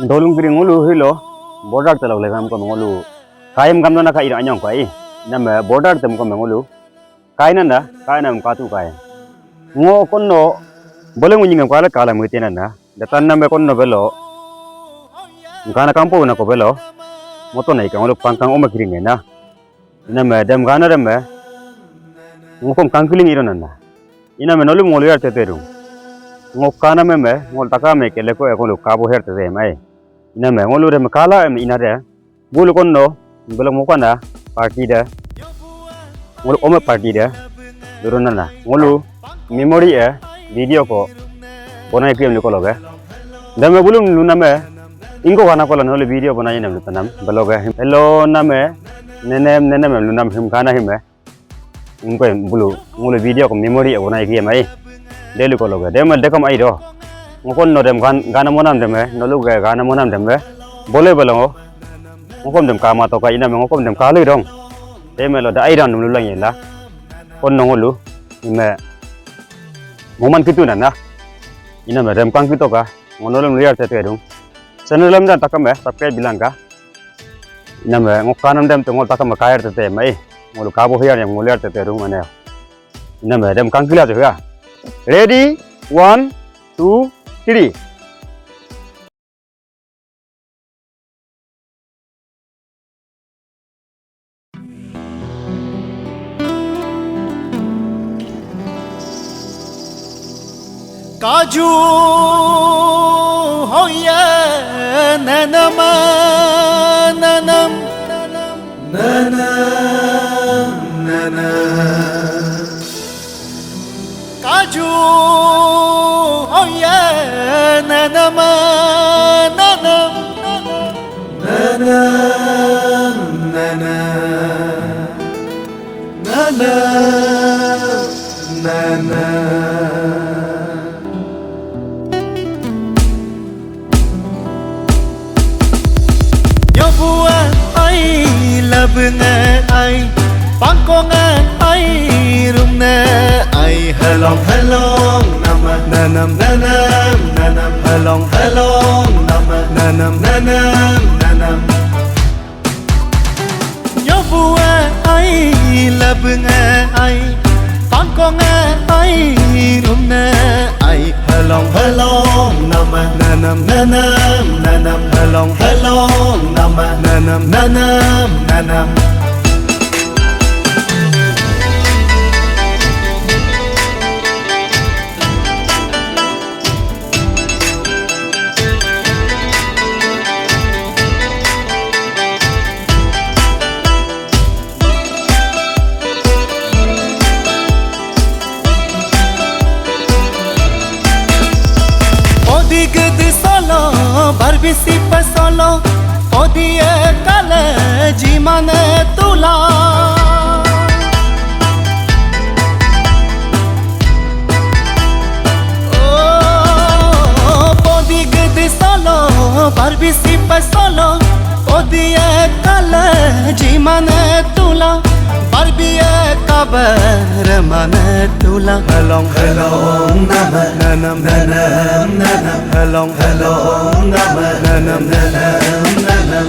dolung kiri ngulu hilo border telok lekam ko ngulu kaim kam na ka ira anyong kai nam border tem ko ngulu kai na ka tu kai ngo konno boleng unyi ngam kala kala mutina na datan nam konno belo ngana kampo na ko belo moto nai ka ngulu pangkang oma kiri na nam dem gana dem ngokom kangkiling iro na ina me nolu ngolu yar teteru ngokana me ngol taka me kele ko ekolu kabo her te mai ina me ngolu re kala ina re bulu konno belo mokana party da ngolu ome party da duruna na ngolu memory e video ko bonai krem ni kologe dame bulum luna me ingo kana kola nolu video bonai nem lutanam beloge hello na me nenem lunam him kana hime ingko bulu ngolu video ko memory e bonai krem mai delu kologe demal dekam ai do ngokon no dem gana monam dem nolu ge gana monam dem bole belango ngokom dem kama to ka ina me ngokom dem kalu dong demelo da ai dan nulu lang yela kon no ngolu ime moman kitu na ina me dem kang kitu ka ngonolum liar te dong senelam dan takam subscribe bilang ka ina me ngokanam dem to ngol takam kair te mai ngolu kabo hiar yang nguliar te dong mana ina me dem kang kila juga ready 1 2 3 काजू हो ये ननम ननम ननम ननम काजू हो ये ननम ननम ननम ननम ननम bunga ai pangkonga ai rumna ai halong halong nama nanam nanam nanam halong halong nama nanam nanam nanam nyobua ai labunga ai pangkonga ai rumna ai halong halong nama nanam nanam nanam halong halong nama nanam nanam nanam Barbisi pasolo odie kale jimane tula oh podig de solo barbisi pasolo odie kale jimane tula barbie kabar mane tula halong halong nama nanam nanam nanam halong halong nama nanam nanam nanam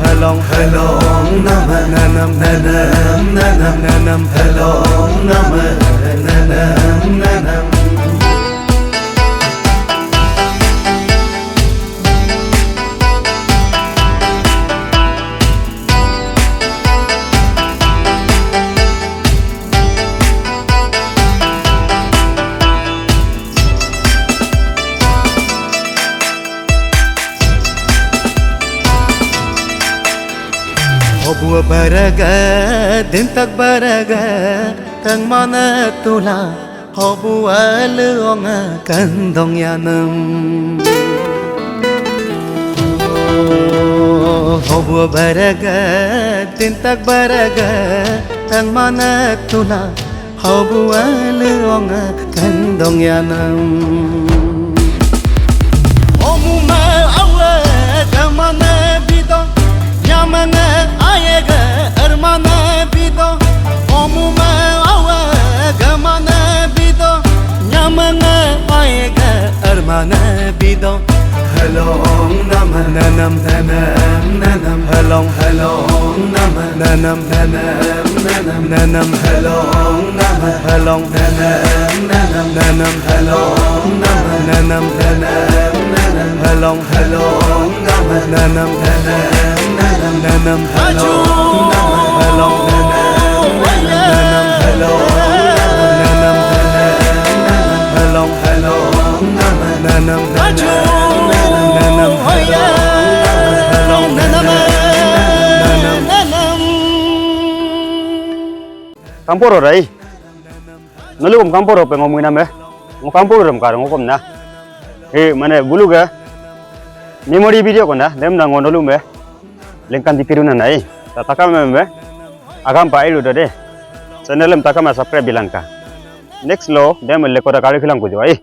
Helong helong nama nanam nanam nanam nanam helong nama nanam nanam Hobua baraga dintak baraga tang mana tula hobua leonga kandong yanam Hobua baraga dintak baraga tang mana tula hobua leonga kandong yanam Omuma awa gamana bidon Yamana ayega hermana bido Omuma awa gamana bido Yamana ayega hermana bido Halong naman nanam nanam nanam Halong halong naman nanam nanam nanam nanam Halong naman halong nanam nanam nanam Halong naman nanam nanam nanam Halong halong naman nanam nanam nanam nanam Halong naman halong nanam nanam Halong naman nanam Halong halong naman nanam nanam Kamporo rai. Nalugum kamporo pe ngomong name. Ngom kamporo ram kar ngom na. Mane buluga. Memory video ko na. Dem na ngonolu me. Lengkan dikiru na nai. Takam me. Agam pa ilu dade. Channel em takama subscribe bilang ka. Next lo dem le ko da kari khilang ko jo ai.